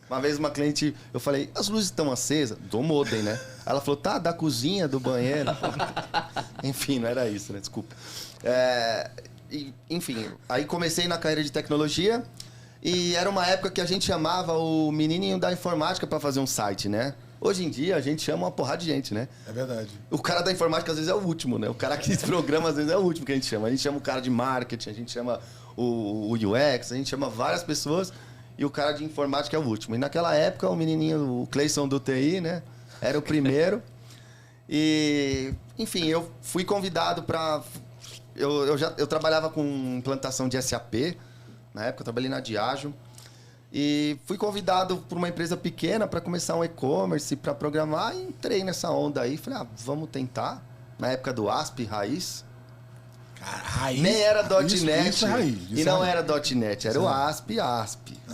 Uma vez uma cliente, eu falei, as luzes estão acesas? Do modem, né? Ela falou, tá, da cozinha, do banheiro. Enfim, não era isso, né? Desculpa. Enfim, aí comecei na carreira de tecnologia e era uma época que a gente chamava o menininho da informática para fazer um site, né? Hoje em dia a gente chama uma porrada de gente, né? É verdade. O cara da informática às vezes é o último, né? O cara que programa às vezes é o último que a gente chama. A gente chama o cara de marketing, a gente chama o UX, a gente chama várias pessoas e o cara de informática é o último. E naquela época o menininho, o Cleison do TI, né? Era o primeiro. E, enfim, eu fui convidado para... Eu trabalhava com implantação de SAP, na época eu trabalhei na Diageo. E fui convidado por uma empresa pequena para começar um e-commerce, para programar. E entrei nessa onda aí. Falei, vamos tentar. Na época do ASP, raiz. Cara, raiz. Nem era .NET. Isso é raiz. E não era .NET, era o ASP.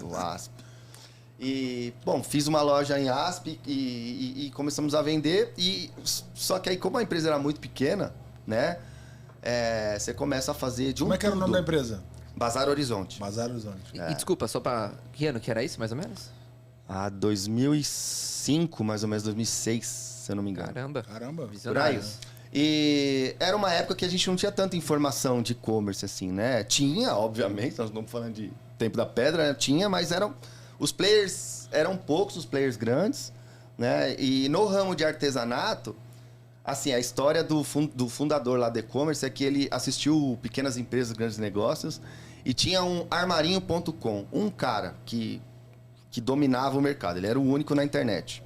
O ASP. E, bom, fiz uma loja em ASP e começamos a vender. Só que aí, como a empresa era muito pequena, né? Você começa a fazer de um Como é que era o tudo. nome da empresa? Bazar Horizonte. Bazar Horizonte. E desculpa, só pra... Que ano que era isso, mais ou menos? 2005, mais ou menos, 2006, se eu não me engano. Caramba. Visionário. Por aí. E era uma época que a gente não tinha tanta informação de e-commerce, assim, né? Tinha, obviamente, nós não estamos falando de Tempo da Pedra, né? Tinha, mas os players eram poucos, os players grandes, né? E no ramo de artesanato, assim, a história do fundador lá do e-commerce é que ele assistiu Pequenas Empresas, Grandes Negócios e tinha um armarinho.com, um cara que dominava o mercado, ele era o único na internet.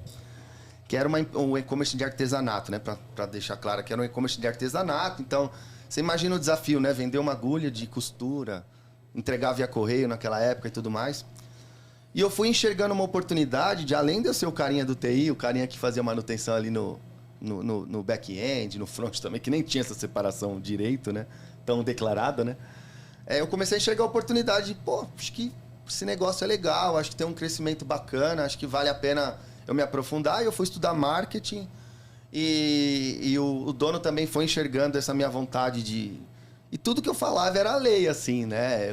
Que era um e-commerce de artesanato, né? Pra deixar claro que era um e-commerce de artesanato. Então, você imagina o desafio, né? Vender uma agulha de costura, entregar via correio naquela época e tudo mais. E eu fui enxergando uma oportunidade de, além de eu ser o carinha do TI, o carinha que fazia manutenção ali no back-end, no front também, que nem tinha essa separação direito, né? Tão declarada, né? Eu comecei a enxergar a oportunidade de, acho que esse negócio é legal, acho que tem um crescimento bacana, acho que vale a pena eu me aprofundar. E eu fui estudar marketing e o dono também foi enxergando essa minha vontade de... E tudo que eu falava era lei, assim, né?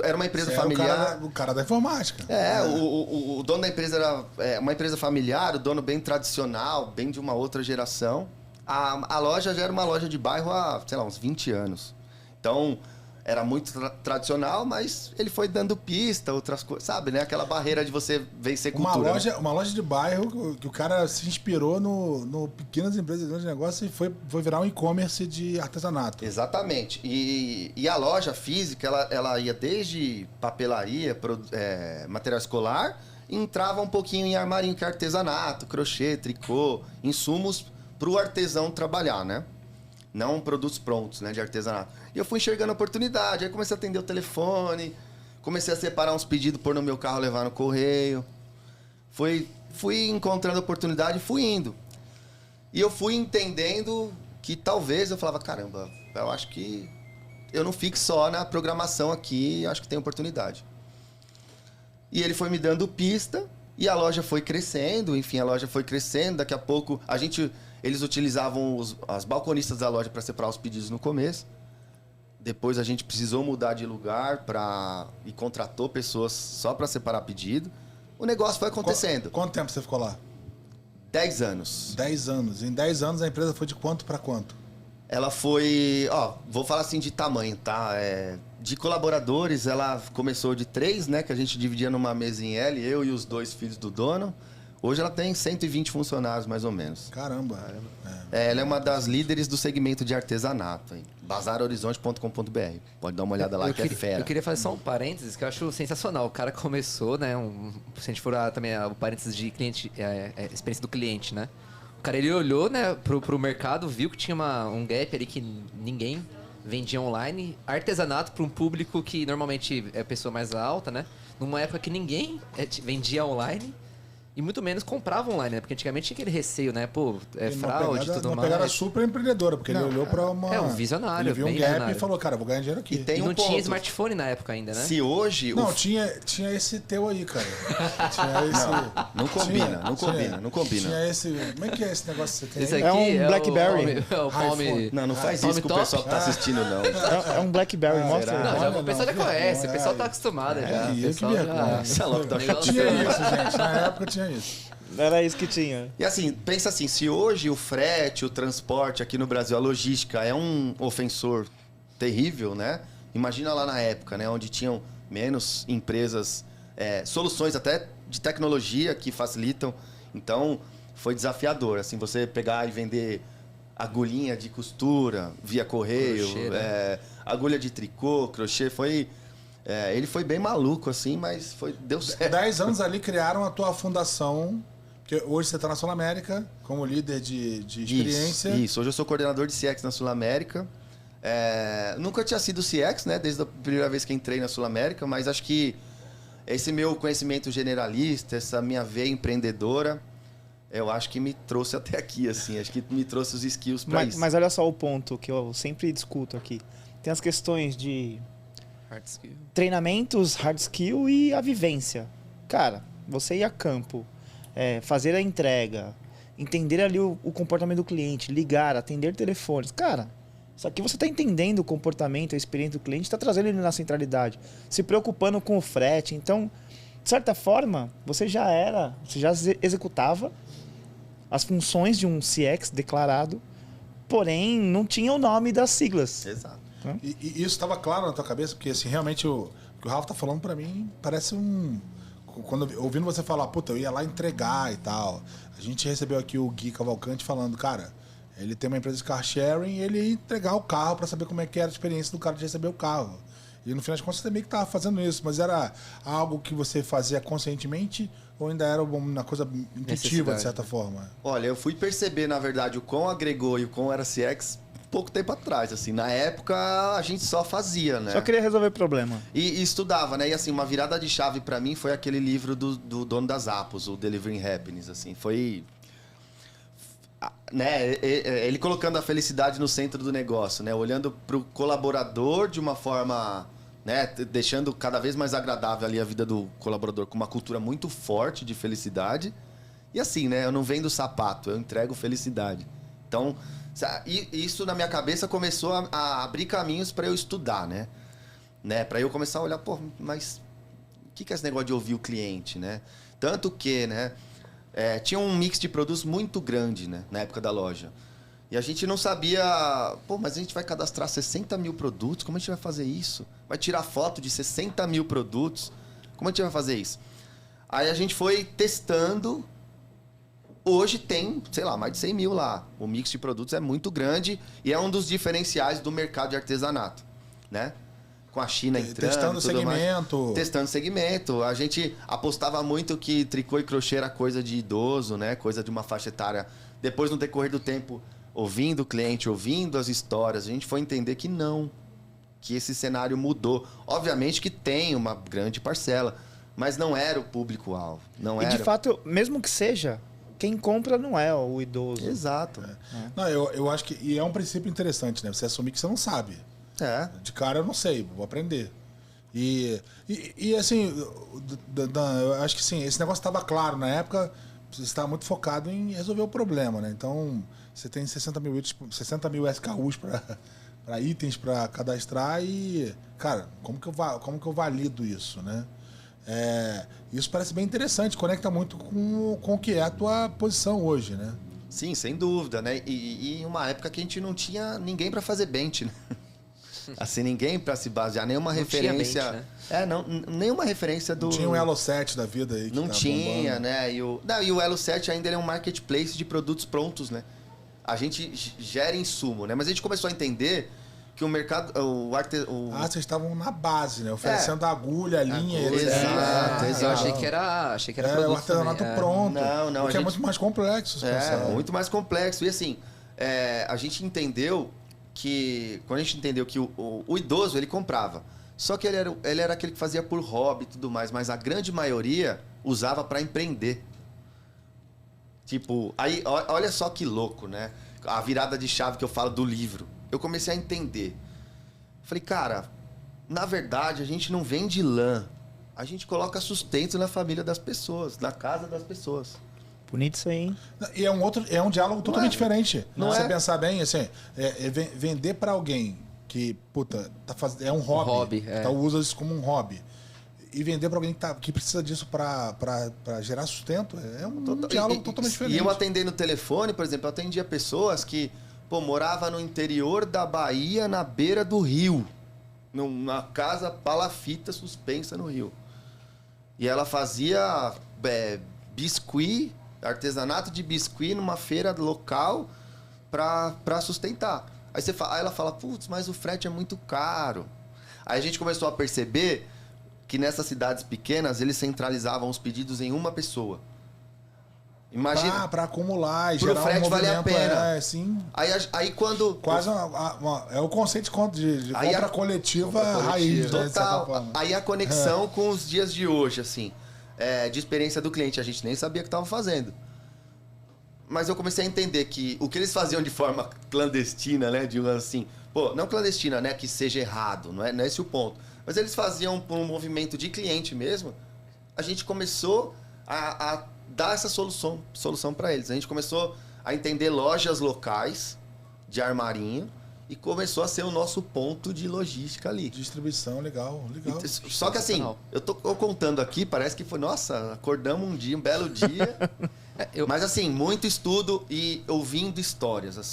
Era uma empresa familiar. O cara da informática. O dono da empresa era uma empresa familiar, o dono bem tradicional, bem de uma outra geração. A loja já era uma loja de bairro há, sei lá, uns 20 anos. Então, era muito tradicional, mas ele foi dando pista, outras coisas, sabe, né? Aquela barreira de você vencer cultura. Uma loja de bairro que o cara se inspirou no Pequenas Empresas, Grandes Negócios e foi virar um e-commerce de artesanato. Exatamente. E a loja física, ela ia desde papelaria, material escolar, e entrava um pouquinho em armarinho, que é artesanato, crochê, tricô, insumos para o artesão trabalhar, né? Não produtos prontos, né, de artesanato. E eu fui enxergando a oportunidade, aí comecei a atender o telefone, comecei a separar uns pedidos, pôr no meu carro, levar no correio. Fui encontrando a oportunidade e fui indo. E eu fui entendendo que talvez eu falava, caramba, eu acho que eu não fico só na programação aqui, acho que tem oportunidade. E ele foi me dando pista e a loja foi crescendo, enfim, a loja foi crescendo. Daqui a pouco eles utilizavam as balconistas da loja para separar os pedidos no começo. Depois a gente precisou mudar de lugar e contratou pessoas só para separar pedido. O negócio foi acontecendo. Quanto tempo você ficou lá? 10 anos. 10 anos. Em 10 anos a empresa foi de quanto para quanto? Ela foi... vou falar assim de tamanho, tá? De colaboradores, ela começou de 3, né? Que a gente dividia numa mesa em L, eu e os 2 filhos do dono. Hoje ela tem 120 funcionários, mais ou menos. Caramba. Ela é uma das líderes do segmento de artesanato. Bazarhorizonte.com.br. Pode dar uma olhada lá, é fera. Eu queria fazer só um parênteses que eu acho sensacional. O cara começou, né? Se a gente for também o parênteses de cliente, experiência do cliente, né? O cara, ele olhou, né, pro mercado, viu que tinha um gap ali que ninguém vendia online. Artesanato para um público que normalmente é a pessoa mais alta, né? Numa época que ninguém vendia online. E muito menos comprava online, né? Porque antigamente tinha aquele receio, né? Pô, fraude e tudo uma mais. pegada super empreendedora, porque ele olhou pra uma... É, um visionário, Ele viu um bem gap visionário. e falou, cara, vou ganhar dinheiro aqui. E tem E um não tinha ponto. smartphone na época ainda, né? Se hoje... Não, tinha esse teu aí, cara. Tinha esse... Não combina, Tinha, não combina, não combina. Tinha esse... Como é que é esse negócio que você tem Esse aí? aqui É um BlackBerry. É o Palm... iPhone. Não, não faz Palm isso com o Top? pessoal que tá assistindo, não. É um BlackBerry, mostra. será? Não, Olha, já, o pessoal já não, conhece, o vergonha, pessoal é. tá acostumado já. Ih, O que pessoal vergonha. Isso é louco, tá Negócio- Tinha isso, gente. Na época tinha isso. Era isso que tinha. E assim, pensa assim, se hoje o frete, o transporte aqui no Brasil, a logística é um ofensor terrível, né? Imagina lá na época, né? Onde tinham menos empresas, soluções até de tecnologia que facilitam. Então, foi desafiador, assim, você pegar e vender agulhinha de costura via correio, Crochê, né? agulha de tricô, crochê, foi... ele foi bem maluco, assim, mas deu certo. 10 anos ali criaram a tua fundação, que hoje você está na Sul América como líder de experiência. Isso, hoje eu sou coordenador de CX na Sul América. Nunca tinha sido CX, né? Desde a primeira vez que entrei na Sul América, mas acho que esse meu conhecimento generalista, essa minha veia empreendedora, eu acho que me trouxe até aqui, assim. Acho que me trouxe os skills para isso. Mas olha só o ponto que eu sempre discuto aqui. Tem as questões de Hard skill. treinamentos, hard skill e a vivência. Cara, você ir a campo, fazer a entrega, entender ali o comportamento do cliente, ligar, atender telefones. Cara, isso aqui você está entendendo o comportamento, a experiência do cliente, está trazendo ele na centralidade, se preocupando com o frete. Então, de certa forma, você já executava as funções de um CX declarado, porém não tinha o nome das siglas. Exato. E isso estava claro na tua cabeça? Porque assim, realmente o que o Rafa tá falando para mim parece um... Quando ouvindo você falar, puta, eu ia lá entregar e tal. A gente recebeu aqui o Gui Cavalcante falando, cara, ele tem uma empresa de car sharing e ele ia entregar o carro para saber como é que era a experiência do cara de receber o carro. E no final de contas você meio que tava fazendo isso, mas era algo que você fazia conscientemente ou ainda era uma coisa intuitiva, de certa forma? Olha, eu fui perceber, na verdade, o quão agregou e o quão era CX pouco tempo atrás, assim. Na época, a gente só fazia, né? Só queria resolver problema. E estudava, né? E assim, uma virada de chave pra mim foi aquele livro do dono das Apples, o Delivering Happiness, assim. Foi... Né? Ele colocando a felicidade no centro do negócio, né? Olhando pro colaborador de uma forma... Né? Deixando cada vez mais agradável ali a vida do colaborador com uma cultura muito forte de felicidade. E assim, né? Eu não vendo sapato, eu entrego felicidade. Então... E isso na minha cabeça começou a abrir caminhos para eu estudar, né? Para eu começar a olhar, pô, mas o que é esse negócio de ouvir o cliente, né? Tanto que, né? Tinha um mix de produtos muito grande, né? Na época da loja. E a gente não sabia, pô, mas a gente vai cadastrar 60 mil produtos, como a gente vai fazer isso? Vai tirar foto de 60 mil produtos, como a gente vai fazer isso? Aí a gente foi testando. Hoje tem, sei lá, mais de 100 mil lá. O mix de produtos é muito grande e é um dos diferenciais do mercado de artesanato, né? Com a China entrando, testando tudo segmento. mais. Testando segmento. A gente apostava muito que tricô e crochê era coisa de idoso, né? Coisa de uma faixa etária. Depois, no decorrer do tempo, ouvindo o cliente, ouvindo as histórias, a gente foi entender que não. Que esse cenário mudou. Obviamente que tem uma grande parcela, mas não era o público-alvo. E de fato, mesmo que seja... Quem compra não é o idoso. Exato. Não, eu acho que... E é um princípio interessante, né? Você assumir que você não sabe. De cara eu não sei, vou aprender. E assim, eu acho que sim, esse negócio estava claro na época, você estava muito focado em resolver o problema, né? Então, você tem 60 mil SKUs para itens para cadastrar e, cara, como que eu valido isso, né? Isso parece bem interessante, conecta muito com o que é a tua posição hoje, né? Sim, sem dúvida, né? E em uma época que a gente não tinha ninguém para fazer bench, né? Assim, ninguém para se basear, nenhuma Não referência. tinha bench, né? Nenhuma referência do. Não tinha um Elo 7 da vida aí. Que não tá tinha, bombando. né? E o Elo 7 ainda é um marketplace de produtos prontos, né? A gente gera insumo, né? Mas a gente começou a entender que o mercado. Vocês estavam na base, né? Oferecendo agulha, linha, etc. Exato, Eu achei que era o produto artesanato também, pronto. Não, o que é muito mais complexo. se pensar. Muito mais complexo. E assim, a gente entendeu que... Quando a gente entendeu que o idoso, ele comprava. Só que ele era aquele que fazia por hobby e tudo mais. Mas a grande maioria usava para empreender. Tipo, aí olha só que louco, né? A virada de chave que eu falo do livro. Eu comecei a entender. Falei, cara, na verdade a gente não vende lã. A gente coloca sustento na família das pessoas, na casa das pessoas. Bonito isso aí, hein? E é um diálogo totalmente diferente. Não Se você é? pensar bem, assim, vender pra alguém que, puta, é um hobby. Tá, usa isso como um hobby. E vender pra alguém que precisa disso pra gerar sustento é um diálogo totalmente diferente. E eu atendendo no telefone, por exemplo, eu atendia pessoas que, pô, morava no interior da Bahia, na beira do rio. Numa casa palafita suspensa no rio. E ela fazia biscuit, artesanato de biscuit numa feira local pra sustentar. Aí ela fala, putz, mas o frete é muito caro. Aí a gente começou a perceber que nessas cidades pequenas eles centralizavam os pedidos em uma pessoa. Imagina. Pra acumular e pro gerar frete valer a pena. Sim. Aí quando... Quase é o conceito de compra coletiva raiz, né, de certa forma. Aí a conexão com os dias de hoje, assim, de experiência do cliente, a gente nem sabia que estava fazendo. Mas eu comecei a entender que o que eles faziam de forma clandestina, né, de assim, pô, não clandestina, né, que seja errado, não é esse o ponto. Mas eles faziam por um movimento de cliente mesmo. A gente começou a dar essa solução para eles. A gente começou a entender lojas locais de armarinho e começou a ser o nosso ponto de logística ali. Distribuição, legal. Só que assim, eu tô contando aqui, parece que foi, nossa, acordamos um belo dia. Mas assim, muito estudo e ouvindo histórias. Assim.